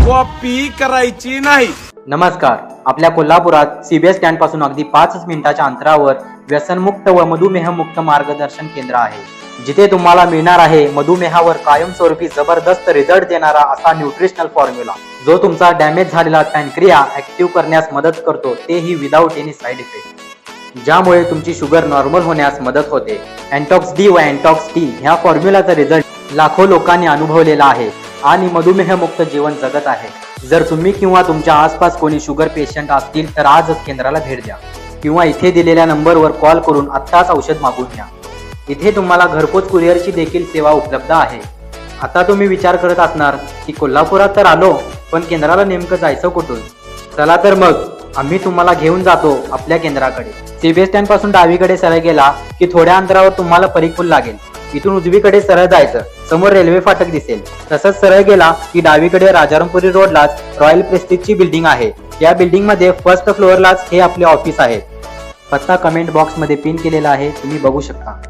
Copy करायची नाही। नमस्कार, आपल्या कोल्हापुरात सीबीएस स्टँड पासून अगदी 5 मिनिटाच्या अंतरावर व्यसनमुक्त व मधुमेहमुक्त मार्गदर्शन केंद्र आहे, जिथे तुम्हाला मिळणार आहे मधुमेहावर कायमस्वरूपी जबरदस्त रिझल्ट देणारा असा न्यूट्रिशनल फॉर्म्युला, जो तुमचा डॅमेज झालेला पॅनक्रिया ऍक्टिव्ह करण्यास मदत करतो, तेही विदाऊट एनी साइड इफेक्ट, ज्यामुळे तुमची शुगर नॉर्मल होण्यास मदत होते। अँटॉक्स डी व अँटॉक्स टी ह्या फॉर्म्युलाचा रिझल्ट लाखो लोकांनी अनुभवलेला आहे आणि मधुमेहमुक्त जीवन जगत आहे। जर तुम्ही किंवा तुमच्या आसपास कोणी शुगर पेशंट असतील तर आजच केंद्राला भेट द्या किंवा इथे दिलेल्या नंबरवर कॉल करून आत्ताच औषध मागून घ्या। इथे तुम्हाला घरपोच कुरिअरची देखील सेवा उपलब्ध आहे। आता तुम्ही विचार करत असणार की कोल्हापुरात तर आलो, पण केंद्राला नेमकं जायचं कुठून? चला तर मग आम्ही तुम्हाला घेऊन जातो आपल्या केंद्राकडे। सीबीएस स्टँड पासून डावीकडे सरळ गेला की थोड्या अंतरावर तुम्हाला परीपूल लागेल। इथून उजवीकडे सरळ जायचं, समोर रेल्वे फाटक दिसेल। तसंच सरळ गेला की डावीकडे राजारामपुरी रोडलाच रॉयल प्रेस्टिजची बिल्डिंग आहे। या बिल्डिंग मध्ये फर्स्ट फ्लोअरलाच हे आपले ऑफिस आहे। पत्ता कमेंट बॉक्स मध्ये पिन केलेला आहे, तुम्ही बघू शकता।